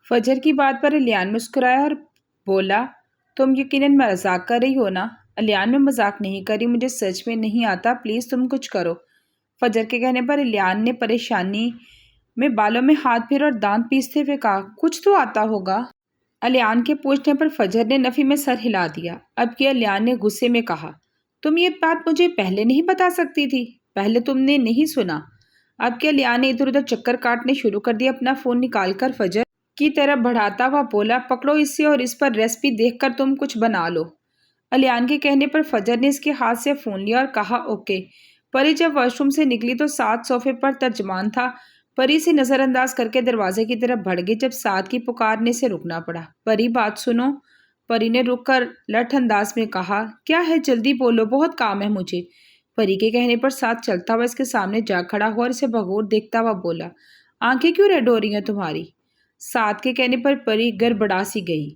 فجر کی بات پر الیان مسکرایا اور بولا، تم یقیناً مذاق کر رہی ہو نا؟ الیان، میں مذاق نہیں کر رہی، مجھے سچ میں نہیں آتا، پلیز تم کچھ کرو۔ فجر کے کہنے پر الیان نے پریشانی میں بالوں میں ہاتھ پھیر اور دانت پیستے ہوئے کہا، کچھ تو آتا ہوگا۔ الیان کے پوچھنے پر فجر نے نفی میں سر ہلا دیا۔ اب کہ الیان نے غصے میں کہا، تم یہ بات مجھے پہلے نہیں بتا سکتی تھی؟ پہلے تم نے نہیں سنا؟ اب کہ الیان نے ادھر ادھر چکر کاٹنے شروع کر دیا، اپنا فون نکال کر فجر کی طرف بڑھاتا ہوا بولا، پکڑو اسے اور اس پر ریسپی دیکھ کر تم کچھ بنا لو۔ الیان کے کہنے پر فجر نے اس کے ہاتھ سے فون لیا اور کہا، اوکے۔ پری جب واش روم سے نکلی تو سعد صوفے پر ترجمان تھا۔ پری سے نظر انداز کر کے دروازے کی طرف بڑھ گئی، جب سعد کی پکارنے سے رکنا پڑا۔ پری، بات سنو۔ پری نے رک کر لٹ انداز میں کہا، کیا ہے؟ جلدی بولو، بہت کام ہے مجھے۔ پری کے کہنے پر سعد چلتا ہوا اس کے سامنے جا کھڑا ہوا اور اسے بغور دیکھتا ہوا بولا، آنکھیں کیوں ریڈ ہو رہی ہیں تمہاری؟ سعد کے کہنے پر پری گڑبڑا سی گئی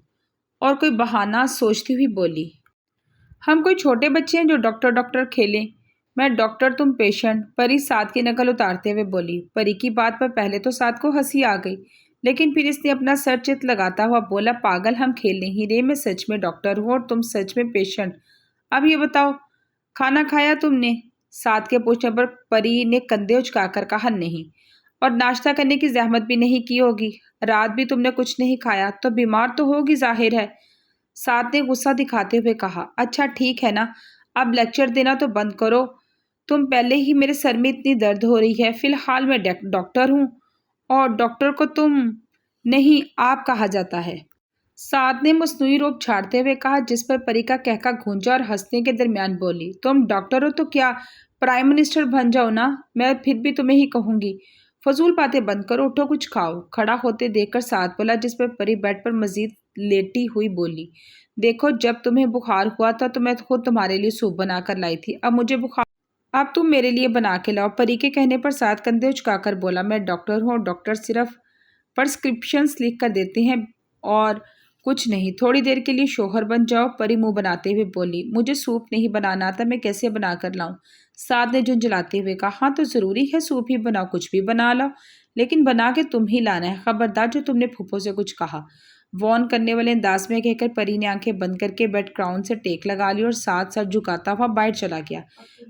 اور کوئی بہانہ سوچتی ہوئی بولی، ہم کوئی چھوٹے بچے ہیں جو ڈاکٹر ڈاکٹر کھیلیں؟ میں ڈاکٹر، تم پیشنٹ۔ پری سعد کی نقل اتارتے ہوئے بولی۔ پری کی بات پر پہلے تو سعد کو ہنسی آ گئی، لیکن پھر اس نے اپنا سر چت لگاتا ہوا بولا، پاگل، ہم کھیل نہیں رہے، میں سچ میں ڈاکٹر ہوں اور تم سچ میں پیشنٹ۔ اب یہ بتاؤ، کھانا کھایا تم نے؟ سعد کے پوچھنے پر پری نے کندھے اچکا کر کہا، نہیں۔ اور ناشتہ کرنے کی زحمت بھی نہیں کی ہوگی؟ رات بھی تم نے کچھ نہیں کھایا تو بیمار تو ہوگی ظاہر ہے۔ سعد نے غصہ دکھاتے ہوئے کہا، اچھا ٹھیک ہے نا، اب لیکچر دینا تو بند کرو، تم پہلے ہی میرے سر میں اتنی درد ہو رہی ہے، فی الحال میں ڈاکٹر ہوں اور ڈاکٹر کو تم نہیں آپ کہا جاتا ہے۔ سعد نے مصنوعی روب چھاڑتے ہوئے کہا، جس پر پری کا کہکا گونجا اور ہنسنے کے درمیان بولی، تم ڈاکٹر ہو تو کیا پرائم منسٹر بن جاؤ نا، میں پھر بھی تمہیں ہی کہوں گی، فضول باتیں بند کرو، اٹھو کچھ کھاؤ۔ کھڑا ہوتے دیکھ کر سعد بولا، جس پر پری بیڈ پر مزید لیٹی ہوئی بولی، دیکھو جب تمہیں بخار ہوا تھا تو میں خود تمہارے لیے سوپ بنا کر لائی تھی، اب مجھے بخار، اب تم میرے لیے بنا کے لاؤ۔ پری کے کہنے پر سعد کندھے اچکا کر بولا، میں ڈاکٹر ہوں اور ڈاکٹر صرف پرسکرپشنز لکھ کر دیتے ہیں اور کچھ نہیں، تھوڑی دیر کے لیے شوہر بن جاؤ۔ پری منہ بناتے ہوئے بولی، مجھے سوپ نہیں بنانا آتا، میں کیسے بنا کر لاؤں؟ سعد نے جھنجھلاتے ہوئے کہا، ہاں تو ضروری ہے سوپ ہی بناؤ، کچھ بھی بنا لاؤ، لیکن بنا کے تم ہی لانا ہے، خبردار جو تم نے پھپھو سے کچھ کہا۔ وارن کرنے والے انداز میں کہہ کر پری نے آنکھیں بند کر کے بیڈ کراؤن سے ٹیک لگا لی اور سعد سر جھکاتا ہوا باہر چلا گیا۔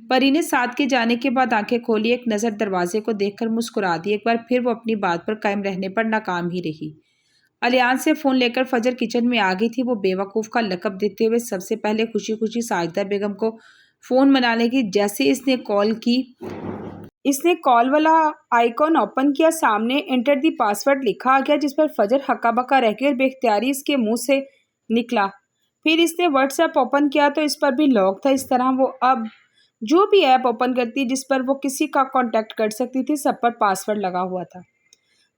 پری نے سعد کے جانے کے بعد آنکھیں کھولی، ایک نظر دروازے کو دیکھ کر مسکرا دی، ایک بار پھر وہ اپنی بات پر قائم رہنے پر ناکام ہی رہی۔ الیان سے فون لے کر فجر کچن میں آ گئی تھی۔ وہ بے وقوف کا لقب دیتے ہوئے سب سے پہلے خوشی خوشی ساجدہ بیگم کو فون منانے کی، جیسے اس نے کال کی، اس نے کال والا آئیکن اوپن کیا، سامنے انٹر دی پاس ورڈ لکھا آ گیا، جس پر فجر ہکا بکا رہ گئی اور بے اختیاری اس کے منہ سے نکلا۔ پھر اس نے واٹس ایپ اوپن کیا تو اس پر بھی لاک تھا۔ اس طرح وہ اب جو بھی ایپ اوپن کرتی جس پر وہ کسی کا کانٹیکٹ کر سکتی تھی، سب پر پاس ورڈ لگا ہوا تھا۔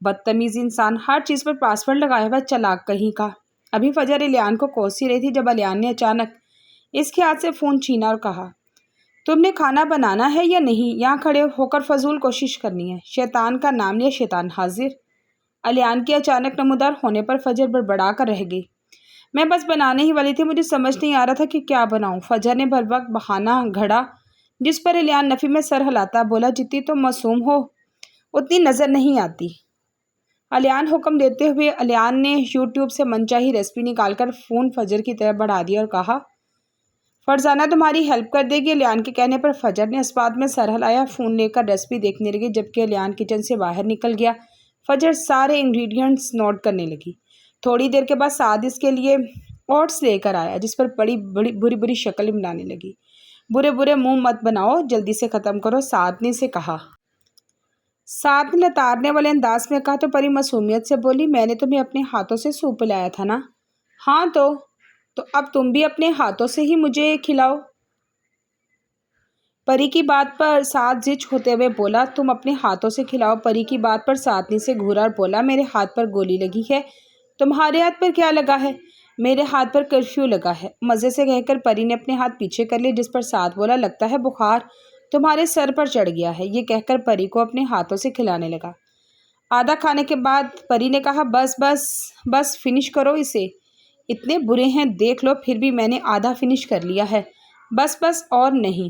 بدتمیز انسان، ہر چیز پر پاس ورڈ لگایا ہوا، چلاک کہیں کا۔ ابھی فجر الیان کو کوس ہی رہی تھی جب الیان نے اچانک اس کے ہاتھ سے فون چھینا اور کہا، تم نے کھانا بنانا ہے یا نہیں؟ یہاں کھڑے ہو کر فضول کوشش کرنی ہے؟ شیطان کا نام لیا، شیطان حاضر۔ الیان کے اچانک نمودار ہونے پر فجر بڑبڑا کر رہ گئی، میں بس بنانے ہی والی تھی، مجھے سمجھ نہیں آ رہا تھا کہ کیا بناؤں۔ فجر نے بھر وقت بہانہ گھڑا، جس پر الیان نفی میں سر ہلاتا بولا، جتنی تم معصوم ہو اتنی نظر نہیں آتی۔ الیان حکم دیتے ہوئے الیان نے یوٹیوب سے منچاہی ریسپی نکال کر فون فجر کی طرف بڑھا دیا اور کہا، فرزانہ تمہاری ہیلپ کر دے گی۔ الیان کے کہنے پر فجر نے اس بات میں سر ہلایا، فون لے کر ریسپی دیکھنے لگی، جبکہ الیان کچن سے باہر نکل گیا۔ فجر سارے انگریڈینٹس نوٹ کرنے لگی۔ تھوڑی دیر کے بعد سعد اس کے لیے اوٹس لے کر آیا، جس پر بری بری شکل بنانے لگی۔ برے برے منہ مت بناؤ، جلدی سے ختم کرو، سعد نے اسے کہا۔ سعد نے لتارنے والے انداز میں کہا تو پری معصومیت سے بولی، میں نے تمہیں اپنے ہاتھوں سے سوپ پلایا تھا نا؟ ہاں تو اب تم بھی اپنے ہاتھوں سے ہی مجھے کھلاؤ۔ پری کی بات پر سعد زچ ہوتے ہوئے بولا، تم اپنے ہاتھوں سے کھلاؤ۔ پری کی بات پر سعد نے سے گھورا اور بولا، میرے ہاتھ پر گولی لگی ہے، تمہارے ہاتھ پر کیا لگا ہے؟ میرے ہاتھ پر کرفیو لگا ہے، مزے سے کہہ کر پری نے اپنے ہاتھ پیچھے کر لیے، جس پر سعد بولا، لگتا ہے بخار تمہارے سر پر چڑھ گیا ہے۔ یہ کہہ کر پری کو اپنے ہاتھوں سے کھلانے لگا۔ آدھا کھانے کے بعد پری نے کہا، بس بس بس فنش کرو اسے، اتنے برے ہیں دیکھ لو، پھر بھی میں نے آدھا فنش کر لیا ہے، بس بس اور نہیں۔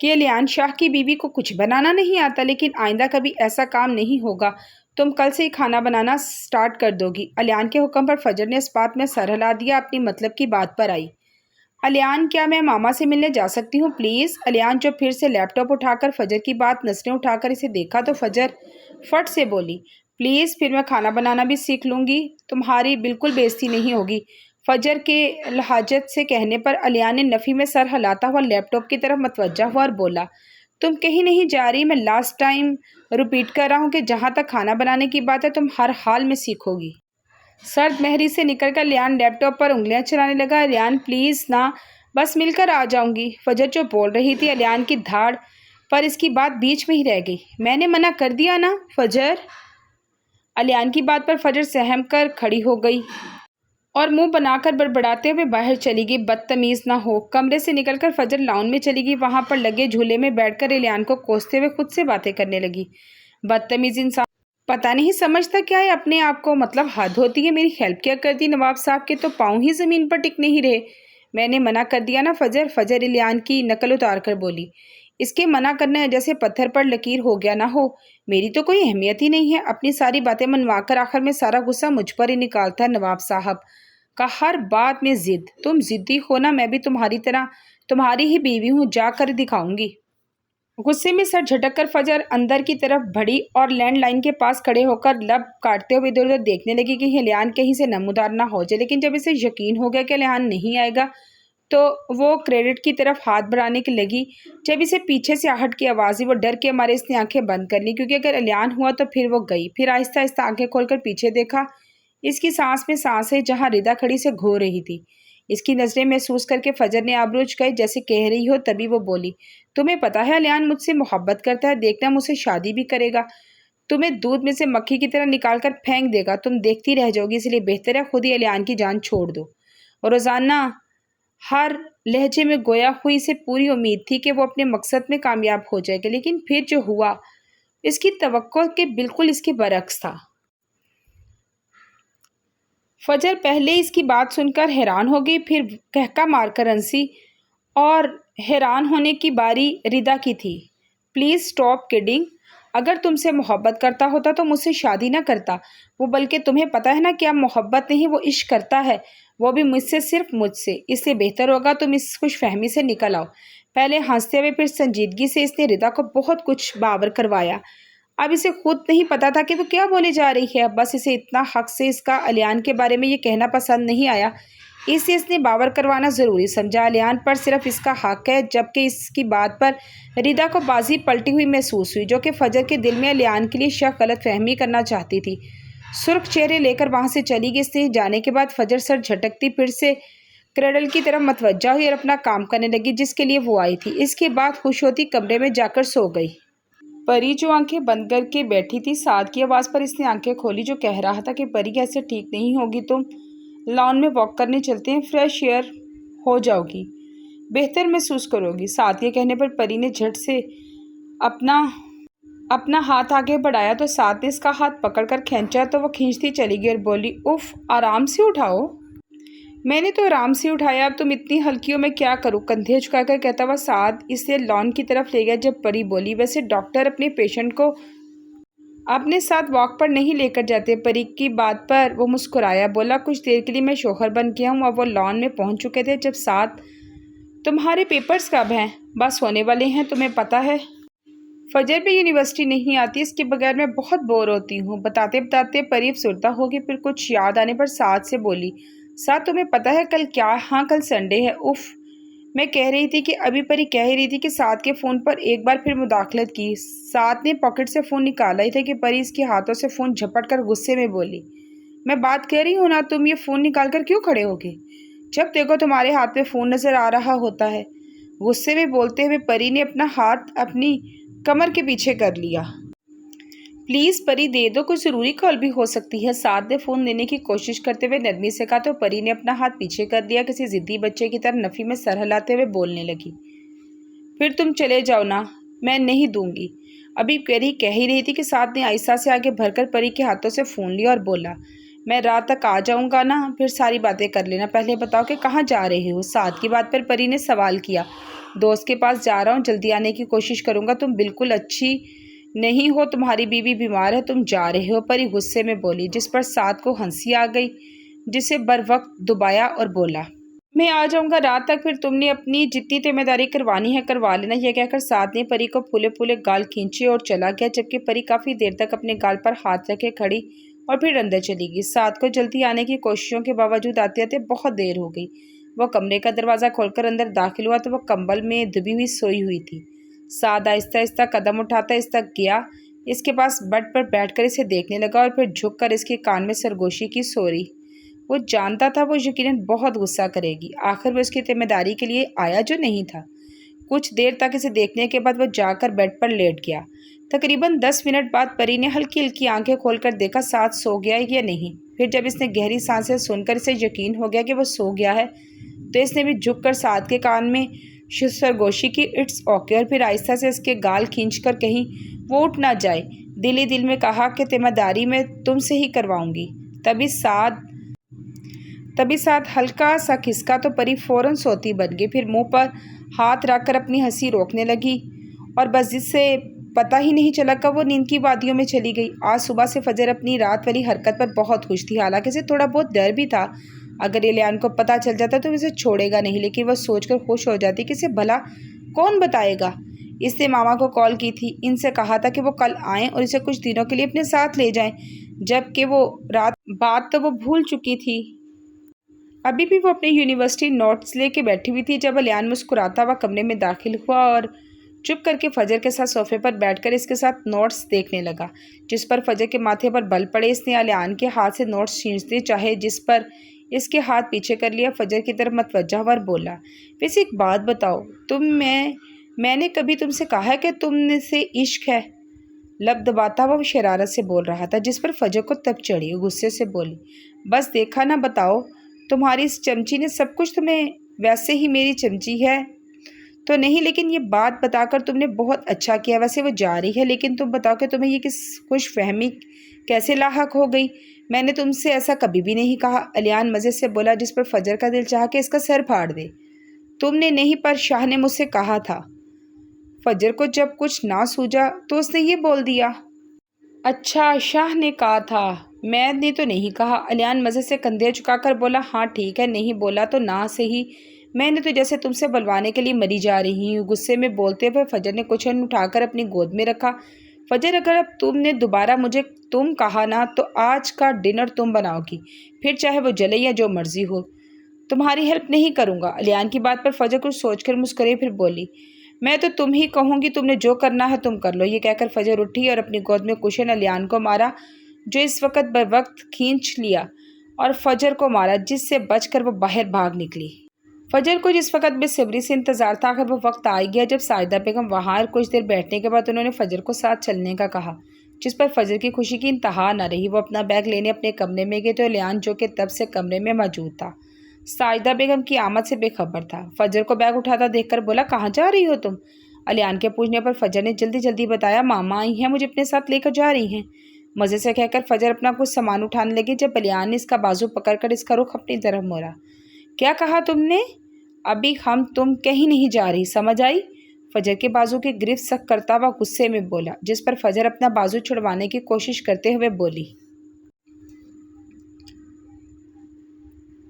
کہ الیان شاہ کی بیوی کو کچھ بنانا نہیں آتا، لیکن آئندہ کبھی ایسا کام نہیں ہوگا۔ تم کل سے ہی کھانا بنانا سٹارٹ کر دو گی۔ الیان کے حکم پر فجر نے اس بات میں سر ہلا دیا، اپنی مطلب کی بات پر آئی۔ الیان، کیا میں ماما سے ملنے جا سکتی ہوں پلیز؟ الیان جو پھر سے لیپ ٹاپ اٹھا کر فجر کی بات نظریں اٹھا کر اسے دیکھا تو فجر فٹ سے بولی، پلیز پھر میں کھانا بنانا بھی سیکھ لوں گی، تمہاری بالکل بے عزتی نہیں ہوگی۔ فجر کے لہجت سے کہنے پر الیان نے نفی میں سر ہلاتا ہوا لیپ ٹاپ کی طرف متوجہ ہوا اور بولا، تم کہیں نہیں جا رہی، میں لاسٹ ٹائم ریپیٹ کر رہا ہوں کہ جہاں تک کھانا بنانے کی بات ہے تم ہر حال میں سیکھو گی۔ سرد مہری سے نکل کر الیان لیپ ٹاپ پر انگلیاں چلانے لگا۔ الیان پلیز نا، بس مل کر آ جاؤں گی۔ فجر جو بول رہی تھی، الیان کی دھاڑ پر اس کی بات بیچ میں ہی رہ گئی۔ میں نے منع کر دیا نا فجر۔ الیان کی بات پر فجر سہم کر کھڑی ہو گئی اور منہ بنا کر بڑبڑاتے ہوئے باہر چلی گئی۔ بدتمیز نہ ہو۔ کمرے سے نکل کر فجر لاؤن میں چلی گئی، وہاں پر لگے جھولے میں بیٹھ کر الیان کو کوستے ہوئے خود سے باتیں کرنے لگی۔ بدتمیز انسان پتہ نہیں سمجھتا کیا ہے اپنے آپ کو، مطلب حد ہوتی ہے۔ میری ہیلپ کیا کرتی نواب صاحب کے، تو پاؤں ہی زمین پر ٹک نہیں رہے۔ میں نے منع کر دیا نا فجر۔ فجر الیان کی نقل اتار کر بولی، اس کے منع کرنا جیسے پتھر پر لکیر ہو گیا نہ ہو۔ میری تو کوئی اہمیت ہی نہیں ہے، اپنی ساری باتیں منوا کر آخر میں سارا غصہ مجھ پر ہی نکالتا ہے نواب صاحب کا، ہر بات میں ضد۔ تم ضدی ہو نا، میں بھی تمہاری طرح تمہاری ہی بیوی ہوں، جا کر دکھاؤں گی۔ غصے میں سر جھٹک کر فجر اندر کی طرف بڑھی اور لینڈ لائن کے پاس کھڑے ہو کر لب کاٹتے ہوئے ادھر ادھر دیکھنے لگی کہ الیان کہیں سے نمودار نہ ہو جائے۔ لیکن جب اسے یقین ہو گیا کہ الیان نہیں آئے گا تو وہ کریڈٹ کی طرف ہاتھ بڑھانے کی لگی۔ جب اسے پیچھے سے آہٹ کی آواز ہوئی، وہ ڈر کے مارے اس نے آنکھیں بند کر لی، کیونکہ اگر الیان ہوا تو پھر وہ گئی۔ پھر آہستہ آہستہ آنکھیں کھول کر پیچھے دیکھا، اس کی سانس میں سانس ہے جہاں ردا کھڑی سے گھو رہی تھی۔ اس کی نظریں محسوس کر کے فجر نے آبرو اچکائی جیسے کہہ رہی ہو، تبھی وہ بولی، تمہیں پتا ہے الیان مجھ سے محبت کرتا ہے، دیکھنا مجھ سے شادی بھی کرے گا، تمہیں دودھ میں سے مکھی کی طرح نکال کر پھینک دے گا، تم دیکھتی رہ جاؤ گی، اس لیے بہتر ہے خود ہی الیان کی جان چھوڑ دو۔ اور روزانہ ہر لہجے میں گویا ہوئی سے پوری امید تھی کہ وہ اپنے مقصد میں کامیاب ہو جائے گا، لیکن پھر جو ہوا اس کی توقع کے بالکل اس کے برعکس تھا۔ فجر پہلے اس کی بات سن کر حیران ہو گئی، پھر کہکا مار کر ہنسی، اور حیران ہونے کی باری ردا کی تھی۔ پلیز اسٹاپ کڈنگ، اگر تم سے محبت کرتا ہوتا تو مجھ سے شادی نہ کرتا وہ، بلکہ تمہیں پتہ ہے نا کہ اب محبت نہیں، وہ عشق کرتا ہے، وہ بھی مجھ سے، صرف مجھ سے، اس لیے بہتر ہوگا تم اس خوش فہمی سے نکل آؤ۔ پہلے ہنستے ہوئے پھر سنجیدگی سے اس نے ردا کو بہت کچھ باور کروایا۔ اب اسے خود نہیں پتا تھا کہ وہ کیا بولے جا رہی ہے، بس اسے اتنا حق سے اس کا الیان کے بارے میں یہ کہنا پسند نہیں آیا، اس لیے اس نے باور کروانا ضروری سمجھا۔ الیان پر صرف اس کا حق ہے، جبکہ اس کی بات پر ردا کو بازی پلٹی ہوئی محسوس ہوئی، جو کہ فجر کے دل میں الیان کے لیے شک غلط فہمی کرنا چاہتی تھی۔ سرخ چہرے لے کر وہاں سے چلی گئی۔ اس نے جانے کے بعد فجر سر جھٹکتی پھر سے کریڈل کی طرف متوجہ ہوئی اور اپنا کام کرنے لگی جس کے لیے وہ آئی تھی۔ اس کے بعد خوش ہوتی کمرے میں جا کر سو گئی۔ پری جو آنکھیں بند کر کے بیٹھی تھی، سعد کی آواز پر اس نے آنکھیں کھولی، جو کہہ رہا تھا کہ پری ایسے ٹھیک نہیں ہوگی، تم لان میں واک کرنے چلتے ہیں، فریش ایئر ہو جاؤ گی، بہتر محسوس کرو گی۔ سعد کے کہنے پر پری نے جھٹ سے اپنا ہاتھ آگے بڑھایا تو سعد نے اس کا ہاتھ پکڑ کر کھینچا تو وہ کھینچتی چلی گئی اور بولی، اف، آرام سے اٹھاؤ۔ میں نے تو آرام سے اٹھایا، اب تم اتنی ہلکی ہو میں کیا کروں؟ کندھے جھکا کر کہتا ہوا سعد اسے لان کی طرف لے گیا۔ جب پری بولی، ویسے ڈاکٹر اپنے پیشنٹ کو اپنے ساتھ واک پر نہیں لے کر جاتے۔ پری کی بات پر وہ مسکرایا، بولا، کچھ دیر کے لیے میں شوہر بن گیا ہوں۔ اب وہ لان میں پہنچ چکے تھے جب سعد، تمہارے پیپرز کب ہیں؟ بس ہونے والے ہیں، تمہیں پتہ ہے فجر بھی یونیورسٹی نہیں آتی، اس کے بغیر میں بہت بور ہوتی ہوں۔ بتاتے بتاتے پری افسردہ ہوگی، پھر کچھ یاد آنے پر سعد سے بولی، سعد تمہیں پتہ ہے کل کیا؟ ہاں کل سنڈے ہے۔ اف، میں کہہ رہی تھی کہ ابھی پری کہہ ہی رہی تھی کہ سعد کے فون پر ایک بار پھر مداخلت کی۔ سعد نے پاکٹ سے فون نکالا ہی تھا کہ پری اس کے ہاتھوں سے فون جھپٹ کر غصے میں بولی، میں بات کر رہی ہوں نا، تم یہ فون نکال کر کیوں کھڑے ہوگے؟ جب دیکھو تمہارے ہاتھ میں فون نظر آ رہا ہوتا ہے۔ غصے میں بولتے ہوئے پری نے اپنا ہاتھ اپنی کمر کے پیچھے کر لیا۔ پلیز پری دے دو، کوئی ضروری کال بھی ہو سکتی ہے۔ سعد نے فون لینے کی کوشش کرتے ہوئے نرمی سے کہا تو پری نے اپنا ہاتھ پیچھے کر دیا، کسی ضدی بچے کی طرح نفی میں سر ہلاتے ہوئے بولنے لگی، پھر تم چلے جاؤ نا، میں نہیں دوں گی۔ ابھی پری کہہ ہی رہی تھی کہ سعد نے آہستہ سے آگے بڑھ کر پری کے ہاتھوں سے فون لیا اور بولا، میں رات تک آ جاؤں گا نا، پھر ساری باتیں کر لینا، پہلے بتاؤ کہ کہاں جا رہے ہو؟ سعد کی بات پر پری نے سوال کیا۔ دوست کے پاس جا رہا ہوں، جلدی آنے کی کوشش کروں گا۔ تم بالکل اچھی نہیں ہو، تمہاری بیوی بیمار ہے، تم جا رہے ہو، پری غصے میں بولی، جس پر سعد کو ہنسی آ گئی، جسے بر وقت دبایا اور بولا، میں آ جاؤں گا رات تک، پھر تم نے اپنی جتنی ذمہ داری کروانی ہے کروا لینا۔ یہ کہہ کر سعد نے پری کو پھولے پھولے گال کھینچے اور چلا گیا، جبکہ پری کافی دیر تک اپنے گال پر ہاتھ رکھے کھڑی اور پھر اندر چلی گئی۔ سعد کو جلدی آنے کی کوششوں کے باوجود آتے آتے بہت دیر ہو گئی۔ وہ کمرے کا دروازہ کھول کر اندر داخل ہوا تو وہ کمبل میں دبی ہوئی سوئی ہوئی تھی۔ سعد آہستہ آہستہ قدم اٹھاتا اس تک گیا، اس کے پاس بیڈ پر بیٹھ کر اسے دیکھنے لگا اور پھر جھک کر اس کے کان میں سرگوشی کی سوری۔ وہ جانتا تھا وہ یقیناً بہت غصہ کرے گی، آخر وہ اس کی ذمہ داری کے لیے آیا جو نہیں تھا۔ کچھ دیر تک اسے دیکھنے کے بعد وہ جا کر بیڈ پر لیٹ گیا۔ تقریباً 10 منٹ بعد پری نے ہلکی ہلکی آنکھیں کھول کر دیکھا سعد سو گیا ہے یا نہیں۔ پھر جب اس نے گہری سانسیں سن کر اسے یقین ہو گیا کہ وہ سو گیا ہے تو اس نے بھی جھک کر سعد کے کان میں سرگوشی کی اٹس اوکے اور پھر آہستہ سے اس کے گال کھینچ کر کہیں وہ اٹھ نہ جائے۔ دل ہی دل میں کہا کہ ذمہ داری میں تم سے ہی کرواؤں گی۔ تبھی سعد ہلکا سا کھسکا تو پری فوراً سوتی بن گئی، پھر منہ پر ہاتھ رکھ کر اپنی ہنسی روکنے لگی اور بس جس سے پتہ ہی نہیں چلا کب وہ نیند کی وادیوں میں چلی گئی۔ آج صبح سے فجر اپنی رات والی حرکت پر بہت خوش تھی، حالانکہ اسے تھوڑا بہت ڈر بھی تھا اگر الیان کو پتہ چل جاتا تو اسے چھوڑے گا نہیں، لیکن وہ سوچ کر خوش ہو جاتی کہ اسے بھلا کون بتائے گا۔ اس نے ماما کو کال کی تھی، ان سے کہا تھا کہ وہ کل آئیں اور اسے کچھ دنوں کے لیے اپنے ساتھ لے جائیں، جبکہ وہ بات تو وہ بھول چکی تھی۔ ابھی بھی وہ اپنے یونیورسٹی نوٹس لے کے بیٹھی ہوئی تھی جب الیان مسکراتا ہوا کمرے میں داخل ہوا اور چپ کر کے فجر کے ساتھ صوفے پر بیٹھ کر اس کے ساتھ نوٹس دیکھنے لگا، جس پر فجر کے ماتھے پر بل پڑے۔ اس نے الیان کے ہاتھ سے نوٹس چھینچنے چاہے، جس پر اس کے ہاتھ پیچھے کر لیا، فجر کی طرف متوجہ ہوا اور بولا، ویسے ایک بات بتاؤ، میں نے کبھی تم سے کہا ہے کہ تم سے عشق ہے؟ لب دباتا ہوا وہ شرارت سے بول رہا تھا، جس پر فجر کو تب چڑھی، غصے سے بولی، بس دیکھا نہ، بتاؤ، تمہاری اس چمچی نے سب کچھ، تمہیں ویسے ہی میری چمچی ہے تو نہیں، لیکن یہ بات بتا کر تم نے بہت اچھا کیا۔ ویسے وہ جا رہی ہے، لیکن تم بتاؤ کہ تمہیں یہ کس خوش فہمی کیسے لاحق ہو گئی؟ میں نے تم سے ایسا کبھی بھی نہیں کہا، الیان مزے سے بولا، جس پر فجر کا دل چاہا کہ اس کا سر پھاڑ دے۔ تم نے نہیں، پر شاہ نے مجھ سے کہا تھا۔ فجر کو جب کچھ نہ سوجا تو اس نے یہ بول دیا، اچھا شاہ نے کہا تھا، میں نے تو نہیں کہا۔ الیان مزے سے کندھے جھکا کر بولا، ہاں ٹھیک ہے، نہیں بولا تو نہ سہی، میں نے تو جیسے تم سے بلوانے کے لیے مری جا رہی ہوں۔ غصے میں بولتے ہوئے فجر نے کچن اٹھا کر اپنی گود میں رکھا۔ فجر، اگر اب تم نے دوبارہ مجھے تم کہا نا تو آج کا ڈنر تم بناؤ گی، پھر چاہے وہ جلے یا جو مرضی ہو، تمہاری ہیلپ نہیں کروں گا۔ الیان کی بات پر فجر کچھ سوچ کر مسکرائی، پھر بولی، میں تو تم ہی کہوں گی، تم نے جو کرنا ہے تم کر لو۔ یہ کہہ کر فجر اٹھی اور اپنی گود میں کشن الیان کو مارا، جو اس وقت بر وقت کھینچ لیا اور فجر کو مارا، جس سے بچ کر وہ باہر بھاگ نکلی۔ فجر کو جس وقت بے صبری سے انتظار تھا، آخر وہ وقت آ گیا جب ساجدہ بیگم وہاں کچھ دیر بیٹھنے کے بعد انہوں نے فجر کو ساتھ چلنے کا کہا، جس پر فجر کی خوشی کی انتہا نہ رہی۔ وہ اپنا بیگ لینے اپنے کمرے میں گئے تو الیان، جو کہ تب سے کمرے میں موجود تھا، ساجدہ بیگم کی آمد سے بے خبر تھا۔ فجر کو بیگ اٹھاتا دیکھ کر بولا، کہاں جا رہی ہو تم؟ الیان کے پوچھنے پر فجر نے جلدی جلدی بتایا، ماما آئی ہیں، مجھے اپنے ساتھ لے کر جا رہی ہیں۔ مزے سے کہہ کر فجر اپنا کچھ سامان اٹھانے لگی جب الیان نے اس کا بازو پکڑ کر اس کا رخ اپنی طرف موڑا۔ کیا کہا تم نے؟ ابھی ہم تم کہیں نہیں جا رہی، سمجھ آئی؟ فجر کے بازو کی گرفت سخت کرتا ہوا غصے میں بولا، جس پر فجر اپنا بازو چھڑوانے کی کوشش کرتے ہوئے بولی،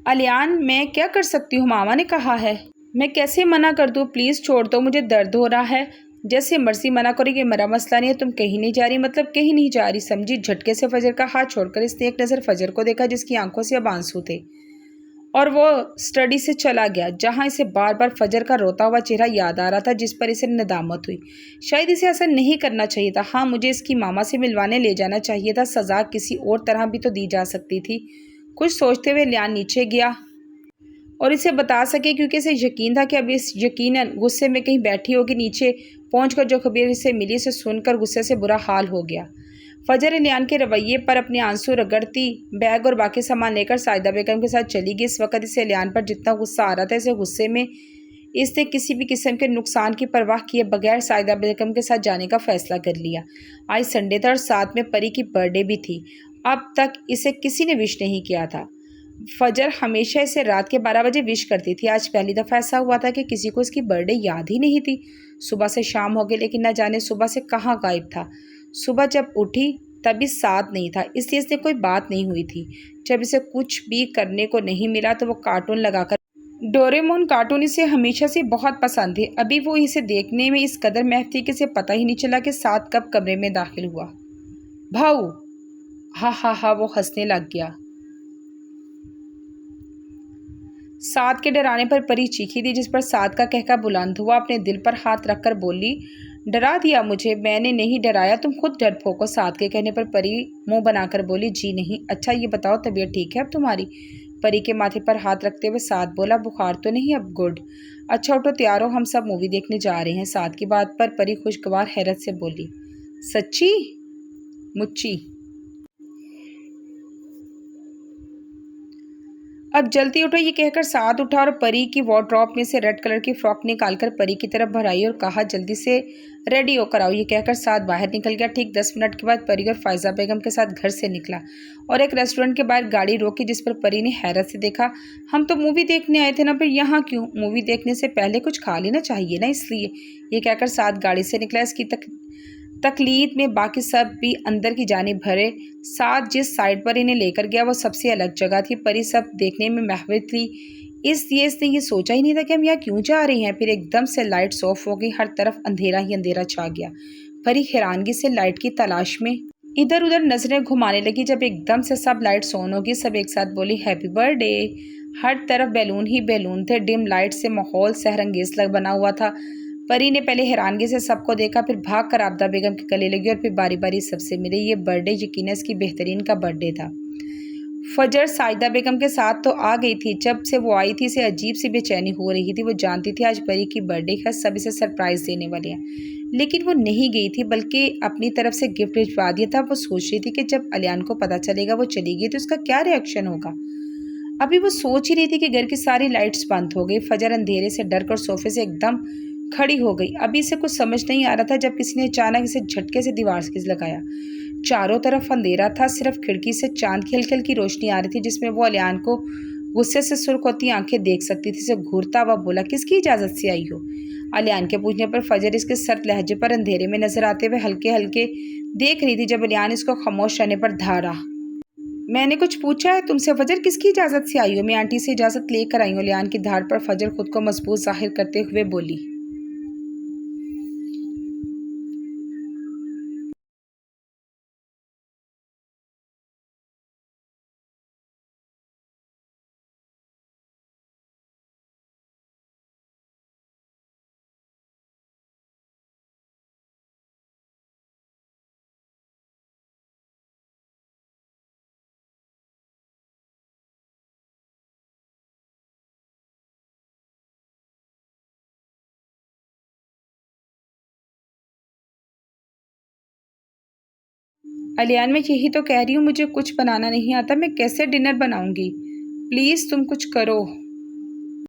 الیان، میں کیا کر سکتی ہوں؟ ماما نے کہا ہے، میں کیسے منع کر دوں؟ پلیز چھوڑ دو، مجھے درد ہو رہا ہے۔ جیسے مرضی منع کرو، یہ میرا مسئلہ نہیں ہے۔ تم کہیں نہیں جا رہی مطلب کہیں نہیں جا رہی، سمجھی؟ جھٹکے سے فجر کا ہاتھ چھوڑ کر اس نے ایک نظر فجر کو دیکھا، جس کی آنکھوں سے اب آنسو تھے، اور وہ اسٹڈی سے چلا گیا، جہاں اسے بار بار فجر کا روتا ہوا چہرہ یاد آ رہا تھا، جس پر اسے ندامت ہوئی۔ شاید اسے ایسا نہیں کرنا چاہیے تھا، ہاں مجھے اس کی ماما سے ملوانے لے جانا چاہیے تھا، سزا کسی اور طرح بھی تو دی جا سکتی تھی۔ کچھ سوچتے ہوئے الیان نیچے گیا اور اسے بتا سکے، کیونکہ اسے یقین تھا کہ اب اس یقیناً غصے میں کہیں بیٹھی ہوگی۔ نیچے پہنچ کر جو خبر اسے ملی اسے سن کر غصے سے برا حال ہو گیا۔ فجر الیان کے رویے پر اپنے آنسو رگڑتی بیگ اور باقی سامان لے کر ساجدہ بیگم کے ساتھ چلی گئی۔ اس وقت اسے الیان پر جتنا غصہ آ رہا تھا، اسے غصے میں اس نے کسی بھی قسم کے نقصان کی پرواہ کیے بغیر ساجدہ بیگم کے ساتھ جانے کا فیصلہ کر لیا۔ آج سنڈے تھا اور ساتھ میں پری کی برتھ ڈے بھی تھی۔ اب تک اسے کسی نے وش نہیں کیا تھا۔ فجر ہمیشہ اسے رات کے 12 بجے وش کرتی تھی، آج پہلی دفعہ ایسا ہوا تھا کہ کسی کو اس کی برتھ ڈے یاد ہی نہیں تھی۔ صبح سے شام ہو گئی لیکن نہ جانے صبح سے کہاں غائب تھا۔ صبح جب اٹھی تب بھی ساتھ نہیں تھا، اس لیے اس نے کوئی بات نہیں ہوئی تھی۔ جب اسے کچھ بھی کرنے کو نہیں ملا تو وہ کارٹون لگا کر ڈوریمون کارٹون اسے ہمیشہ سے بہت پسند تھے۔ ابھی وہ اسے دیکھنے میں اس قدر محو تھی کہ اسے پتہ ہی نہیں چلا کہ ساتھ کب کمرے میں داخل ہوا۔ بھاؤ، ہاں ہاں ہاں، وہ ہنسنے لگ گیا۔ سعد کے ڈرانے پر پری چیخی تھی، جس پر سعد کا کہکا بلند ہوا۔ اپنے دل پر ہاتھ رکھ کر بولی، ڈرا دیا مجھے؟ میں نے نہیں ڈرایا، تم خود ڈرپوک ہو۔ سعد کے کہنے پر پری منہ بنا کر بولی، جی نہیں۔ اچھا یہ بتاؤ طبیعت ٹھیک ہے اب تمہاری؟ پری کے ماتھے پر ہاتھ رکھتے ہوئے سعد بولا، بخار تو نہیں اب؟ گڈ۔ اچھا اٹھو تیار ہو، ہم سب مووی دیکھنے جا رہے ہیں۔ سعد کی بات پر پری خوشگوار حیرت سے بولی، سچی؟ مچی؟ اب جلدی اٹھو، یہ کہہ کر سعد اٹھا اور پری کی وارڈروب میں سے ریڈ کلر کی فراک نکال کر پری کی طرف بڑھائی اور کہا، جلدی سے ریڈی ہو کر آؤ۔ یہ کہہ کر سعد باہر نکل گیا۔ ٹھیک 10 منٹ کے بعد پری اور فائزہ بیگم کے ساتھ گھر سے نکلا اور ایک ریسٹورنٹ کے باہر گاڑی روکی، جس پر پری نے حیرت سے دیکھا۔ ہم تو مووی دیکھنے آئے تھے نا، پھر یہاں کیوں؟ مووی دیکھنے سے پہلے کچھ کھا لینا چاہیے نا، اس لیے۔ یہ کہہ کر سعد گاڑی سے نکلا۔ اس کی تقلید میں باقی سب بھی اندر کی جانب بھرے۔ سعد جس سائڈ پر انہیں لے کر گیا وہ سب سے الگ جگہ تھی۔ پری سب دیکھنے میں محو تھی، اس لیے اس نے یہ سوچا ہی نہیں تھا کہ ہم یہاں کیوں جا رہے ہیں۔ پھر ایک دم سے لائٹس آف ہو گئی، ہر طرف اندھیرا ہی اندھیرا چھا گیا۔ پری حیرانگی سے لائٹ کی تلاش میں ادھر ادھر نظریں گھمانے لگی۔ جب ایک دم سے سب لائٹس آن ہوگی، سب ایک ساتھ بولی، ہیپی برتھ ڈے۔ ہر طرف بیلون ہی بیلون تھے، ڈم لائٹ سے ماحول سحر انگیز بنا ہوا تھا۔ پری نے پہلے حیرانگی سے سب کو دیکھا، پھر بھاگ کر آبدہ بیگم کے گلے لگی اور پھر باری باری سب سے ملی۔ یہ برتھ ڈے یقیناً اس کی بہترین کا برتھ ڈے تھا۔ فجر ساجدہ بیگم کے ساتھ تو آ گئی تھی، جب سے وہ آئی تھی اسے عجیب سی بے چینی ہو رہی تھی۔ وہ جانتی تھی آج پری کی برتھ ڈے ہے، سب اسے سرپرائز دینے والے ہیں، لیکن وہ نہیں گئی تھی بلکہ اپنی طرف سے گفٹ بھجوا دیا تھا۔ وہ سوچ رہی تھی کہ جب الیان کو پتہ چلے گا وہ چلی گئی تو اس کا کیا ری ایکشن ہوگا۔ ابھی وہ سوچ ہی رہی تھی کہ گھر کی ساری لائٹس بند ہو گئی۔ فجر اندھیرے سے ڈر کر صوفے سے ایک دم کھڑی ہو گئی۔ ابھی اسے کچھ سمجھ نہیں آ رہا تھا جب کسی نے اچانک اسے جھٹکے سے دیوار سے لگایا۔ چاروں طرف اندھیرا تھا، صرف کھڑکی سے چاند کی ہلکی ہلکی روشنی آ رہی تھی، جس میں وہ الیان کو غصے سے سرخ ہوتی آنکھیں دیکھ سکتی تھی۔ اسے گھورتا ہوا بولا، کس کی اجازت سے آئی ہو؟ الیان کے پوچھنے پر فجر اس کے سرد لہجے پر اندھیرے میں نظر آتے ہوئے ہلکے ہلکے دیکھ رہی تھی۔ جب الیان اس کو خاموش رہنے پر دھارا، میں نے کچھ پوچھا ہے تم سے؟ فجر کس کی اجازت سے آئی ہو؟ میں آنٹی سے اجازت لے کر آئی ہوں۔ الیان کی دھاڑ پر فجر خود کو مضبوط ظاہر کرتے ہوئے بولی۔ الیان میں یہی تو کہہ رہی ہوں، مجھے کچھ بنانا نہیں آتا، میں کیسے ڈنر بناؤں گی؟ پلیز تم کچھ کرو۔